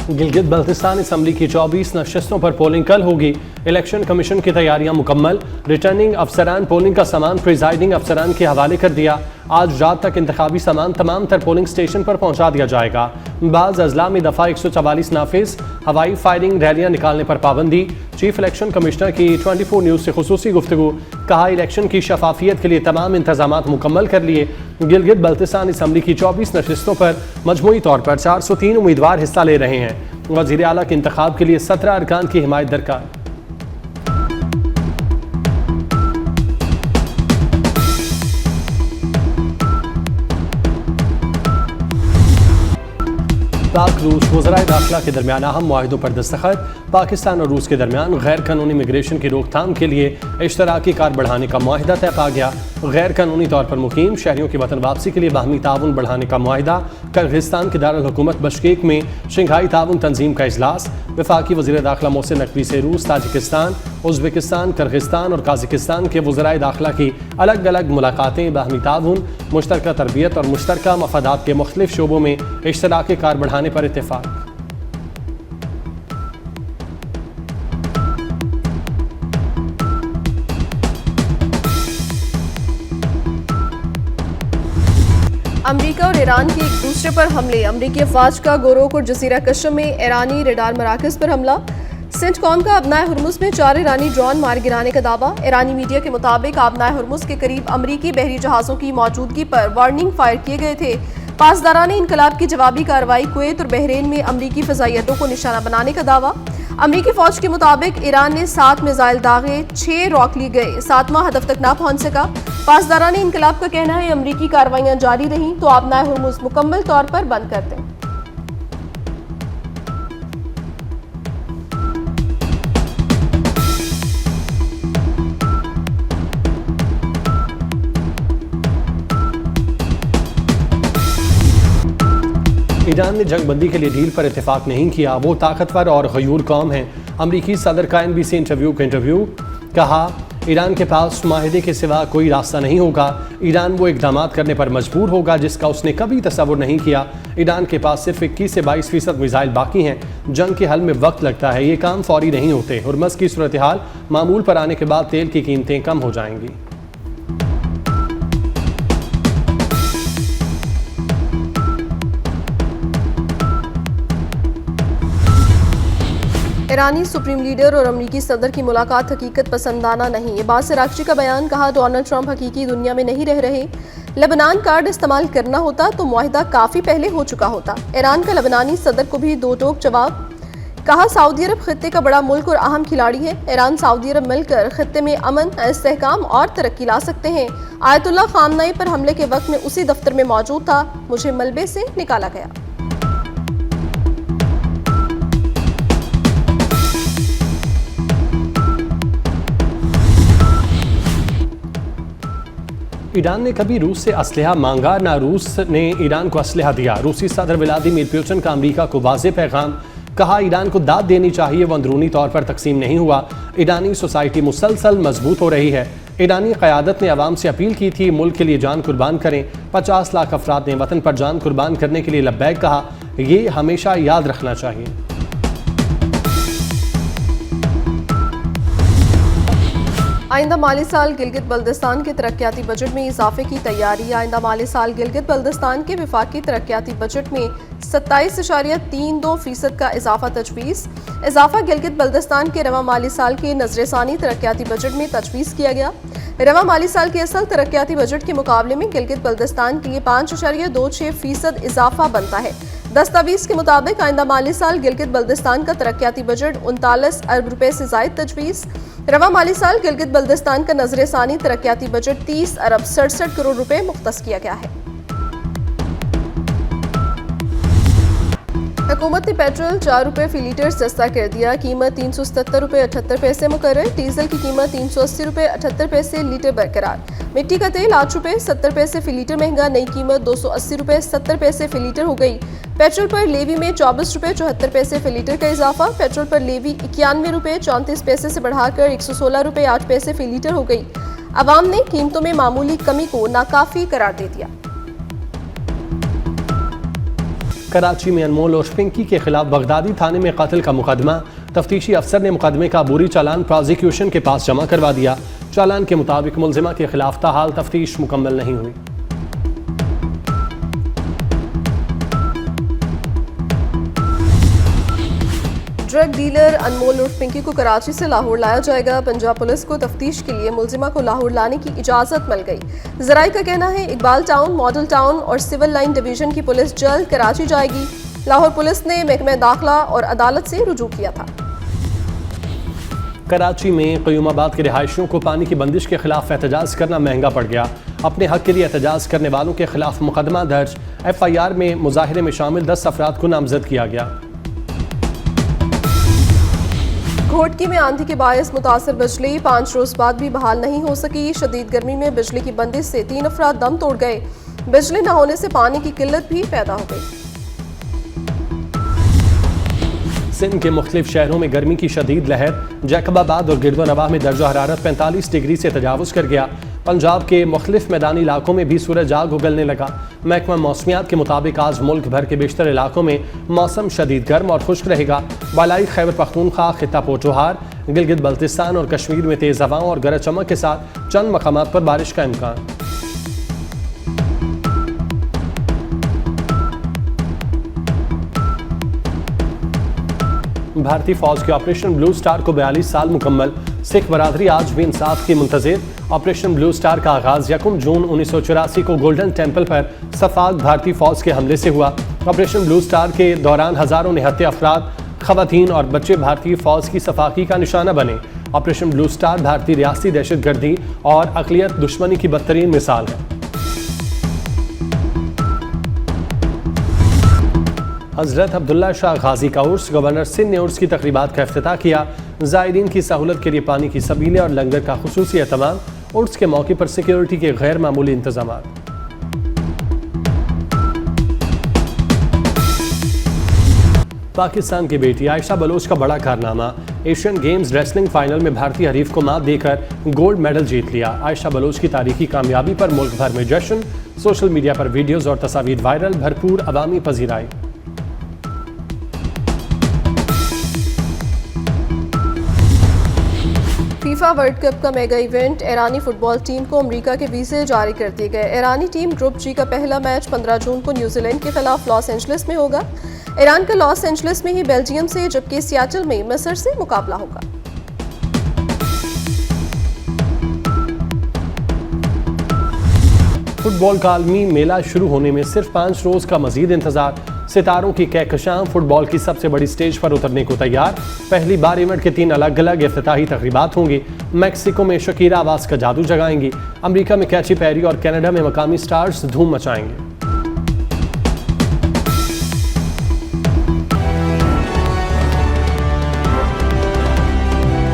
Gilgit Baltistan assembly की 24 नशस्तों पर polling कल होगी। इलेक्शन कमीशन की तैयारियां मुकम्मल। रिटर्निंग अफसरान पोलिंग का सामान प्रिजाइडिंग अफसरान के हवाले कर दिया। आज रात तक इंतखाबी सामान तमाम तर पोलिंग स्टेशन पर पहुंचा दिया जाएगा। बाज़ अजला में दफ़ा 144 नाफिज। हवाई फायरिंग रैलियां निकालने पर पाबंदी। चीफ इलेक्शन कमिश्नर की 24 न्यूज़ से खुसूसी गुफ्तगू। कहा इलेक्शन की शफाफियत के लिए तमाम इंतजामात मुकम्मल कर लिए। गिलगित बल्तिस्तान असम्बली की 24 नशस्तों पर मजमूई तौर पर 403 उम्मीदवार हिस्सा ले रहे हैं। वज़ीर आला के इंतखाब के लिए 17 अरकान की हिमायत दरकार। पाक रूस वज़राए दाखिला के दरमियान अहम मुआहिदों पर दस्तखत। पाकिस्तान और रूस के दरमियान गैर कानूनी इमिग्रेशन की रोकथाम के लिए इश्तराकी कार बढ़ाने का मुआहिदा तय किया गया। गैर कानूनी तौर पर मुकीम शहरियों की वतन वापसी के लिए बाहमी ताउन बढ़ाने का मुआहिदा। किर्गिस्तान के दारुल हुकूमत बशकेक में शंघाई ताउन तंजीम का इजलास। वफाकी वज़ीर दाखिला मोहसिन नकवी से रूस, ताजिकिस्तान, उज़्बेकिस्तान, किर्गिस्तान और काज़ाकिस्तान के वज़राए दाखिला की अलग अलग मुलाकातें। बाहमी ताउन, मुश्तरका तरबियत और मुश्तरका मफादात के मुख्तलिफ शोबों में इश्तराकी कार बढ़ाने पर इत्तेफाक। अमेरिका और ईरान के एक दूसरे पर हमले। अमेरिकी अफवाज का गोरोक और जजीरा कश्म में ईरानी रेडार मराकज़ पर हमला। सेंटकॉम का आबनाए हुर्मुज़ में 4 ईरानी ड्रोन मार गिराने का दावा। ईरानी मीडिया के मुताबिक आबनाए हुर्मुज़ के करीब अमरीकी बहरी जहाज़ों की मौजूदगी पर वार्निंग फायर किए गए थे। पासदारान इनकलाब की जवाबी कार्रवाई। कुवैत और बहरीन में अमरीकी फ़ज़ाई अड्डों को निशाना बनाने का दावा। अमरीकी फ़ौज के मुताबिक ईरान ने 7 मिसाइल दागे, 6 रॉक लिए गए, 7वां हदफ तक ना पहुंच सका। पासदारान इनकलाब का कहना है अमरीकी कार्रवाइयां जारी रहीं तो आबनाए हुर्मुज़ मुकम्मल तौर पर बंद कर दें। ईरान ने जंगबंदी के लिए डील पर इत्तेफाक नहीं किया। वो ताकतवर और गयूर कौम है। अमरीकी सदर का NBC इंटरव्यू कहा ईरान के पास माहिदे के सिवा कोई रास्ता नहीं होगा। ईरान वो इकदाम करने पर मजबूर होगा जिसका उसने कभी तसव्वुर नहीं किया। ईरान के पास सिर्फ 21 से 22% मिसाइल बाकी हैं। जंग के हल में वक्त लगता है, ये काम फौरी नहीं होते। हुर्मुज़ की सूरत हाल मामूल पर आने के बाद तेल की कीमतें कम हो जाएंगी। ईरानी सुप्रीम लीडर और अमरीकी सदर की मुलाकात हकीकत पसंदाना नहीं। अब्बास अराग़ची का बयान। कहा डोनाल्ड ट्रंप हकीकी दुनिया में नहीं रह रहे। लेबनान कार्ड इस्तेमाल करना होता तो मुआहिदा काफ़ी पहले हो चुका होता। ईरान का लेबनानी सदर को भी दो टोक जवाब। कहा सऊदी अरब खित्ते का बड़ा मुल्क और अहम खिलाड़ी है। ईरान सऊदी अरब मिलकर खित्ते में अमन, इस्तेहकाम और तरक्की ला सकते हैं। आयतुल्लाह खामनई पर हमले के वक्त में उसी दफ्तर में मौजूद था, मुझे मलबे से निकाला गया। ईरान ने कभी रूस से असलहा मांगा, ना रूस ने ईरान को असलहा दिया। रूसी सदर व्लादिमीर पुतिन का अमेरिका को वाज़ेह पैगाम। कहा ईरान को दाद देनी चाहिए, वो अंदरूनी तौर पर तकसीम नहीं हुआ। ईरानी सोसाइटी मुसलसल मजबूत हो रही है। ईरानी क़यादत ने अवाम से अपील की थी मुल्क के लिए जान कुर्बान करें। 50 लाख अफराद ने वतन पर जान कुर्बान करने के लिए लब्बैक कहा। ये हमेशा याद रखना चाहिए। आइंदा माली साल गिलगित बल्तिस्तान के तरक्याती बजट में इजाफे की तैयारी। आइंदा माली साल गिलगित बल्तिस्तान के वफाकी तरक्याती बजट में 27.32% का इजाफा तजवीज़। इजाफा गिलगित बल्तिस्तान के रवा माली साल के नजरसानी तरक्याती बजट में तजवीज़ किया गया। रवा माली साल के असल तरक्याती बजट के मुकाबले में गिलगित बल्तिस्तान के लिए 5.26% इजाफा बनता है। दस्तावेज के मुताबिक आइंदा माली साल गिलगित बल्तिस्तान का तरक्याती बजट 39 अरब रुपए से जायद तजवीज़। रवा माली साल गिलगित बल्तिस्तान का नजरसानी तरक्याती बजट 30 अरब 67 करोड़ रुपए मुख्तस किया गया है। हुकूमत ने पेट्रोल 4 रुपए फी लीटर सस्ता कर दिया। कीमत 377 रुपए 78 पैसे मुकर्रर। डीजल की कीमत 380 रुपए 78 पैसे लीटर बरकरार। मिट्टी का तेल 8 रुपए 70 पैसे फी लीटर महंगा। नई कीमत 280 रुपए 70 पैसे फी लीटर हो गई। पेट्रोल पर लेवी में 24 रुपए 74 पैसे फी लीटर का इजाफा। पेट्रोल पर लेवी 91 रुपए 34 पैसे से बढ़ाकर 116 रुपए 8 पैसे फी लीटर हो गई। अवाम ने कीमतों में मामूली कमी को नाकाफी करार दे दिया। कराची में अनमोल और पिंकी के खिलाफ बगदादी थाने में कत्ल का मुकदमा। तफ्तीशी अफसर ने मुकदमे का अबूरी चालान प्रोसिक्यूशन के पास जमा करवा दिया। चालान के मुताबिक मुलजिमा के खिलाफ ताहाल तफ्तीश मुकम्मल नहीं हुई। ड्रग डीलर अनमोल उर्फ पिंकी को कराची से लाहौर लाया जाएगा। पंजाब पुलिस को तफ्तीश के लिए मुलजिमा को लाहौर लाने की इजाजत मिल गई। जराई का कहना है इकबाल टाउन, मॉडल टाउन और सिविल लाइन डिवीजन की पुलिस जल्द कराची जाएगी। लाहौर पुलिस ने महकमा दाखिला और अदालत से रुजू किया था। कराची में क़यूमाबाद के रिहायशियों को पानी की बंदिश के खिलाफ एहतजाज करना महंगा पड़ गया। अपने हक के लिए एहतजाज करने वालों के खिलाफ मुकदमा दर्ज। FIR में मुजाहिरे में शामिल 10 अफराद को नामजद किया गया। घोटकी में आंधी के बायस मुतासर बिजली 5 रोज बाद भी बहाल नहीं हो सकी। शदीद गर्मी में बिजली की बंदिश से 3 अफराद दम तोड़ गए। बिजली न होने से पानी की किल्लत भी पैदा हो गई। सिंध के मुख्तलिफ शहरों में गर्मी की शदीद लहर। जैकबाबाद और गिरदोनवाह में दर्जा हरारत 45 डिग्री से तजावुज़ कर गया। पंजाब के मुख्तलिफ मैदानी इलाकों में भी सूरज आग उगलने लगा। महकमा मौसमियात के मुताबिक आज मुल्क भर के बेशतर इलाकों में मौसम शदीद गर्म और खुश्क रहेगा। बालाई खैबर पख्तूनख्वा, खित्ता पोठोहार, गिलगित बल्तिस्तान और कश्मीर में तेज़ हवाओं और गरज चमक के साथ चंद मकामात पर बारिश का इम्कान। भारतीय फौज के ऑपरेशन ब्लू स्टार को 42 साल मुकम्मल। सिख बरादरी आज भी इंसाफ की मुंतज़िर। ऑपरेशन ब्लू स्टार का आगाज़ 1 जून 1984 को गोल्डन टेम्पल पर सफाक भारतीय फौज के हमले से हुआ। ऑपरेशन ब्लू स्टार के दौरान हज़ारों निहत्ते अफराद, ख़वातीन और बच्चे भारतीय फौज की सफाकी का निशाना बने। ऑपरेशन ब्लू स्टार भारतीय रियासती दहशतगर्दी और अक़लियत दुश्मनी की बदतरीन मिसाल है। हज़रत अब्दुल्ला शाह गाजी का उर्स। गवर्नर सिंध ने उर्स की तकरीबात का इफ्तिताह किया। ज़ायरीन की सहूलत के लिए पानी की सबीलें और लंगर का खुसूसी एहतमाम। उर्स के मौके पर सिक्योरिटी के गैर मामूली इंतजाम। पाकिस्तान की बेटी आयशा बलोच का बड़ा कारनामा। एशियन गेम्स रेसलिंग फाइनल में भारतीय हरीफ को मात देकर गोल्ड मेडल जीत लिया। आयशा बलोच की तारीखी कामयाबी पर मुल्क भर में जश्न। सोशल मीडिया पर वीडियोज और तस्वीर वायरल। भरपूर अवामी पजीराई। फीफा वर्ल्ड कप का मेगा इवेंट। ईरानी फुटबॉल टीम को अमेरिका के वीज़े जारी कर दिए गए। ईरानी टीम ग्रुप जी का पहला मैच 15 जून को न्यूजीलैंड के खिलाफ लॉस एंजलिस में होगा। ईरान का लॉस एंजलिस में ही बेल्जियम से, जबकि सियाटल में मिस्र से मुकाबला होगा। फुटबॉल का आलमी मेला शुरू होने में सिर्फ 5 रोज का मजीद इंतजार। सितारों की कहकशां फुटबॉल की सबसे बड़ी स्टेज पर उतरने को तैयार। पहली बार इवेंट के 3 अलग अलग इफ्तिताही तकरीबात होंगी। मैक्सिको में शकीरा आवाज का जादू जगाएंगी। अमेरिका में कैची पेरी और कनाडा में मकामी स्टार्स धूम मचाएंगे।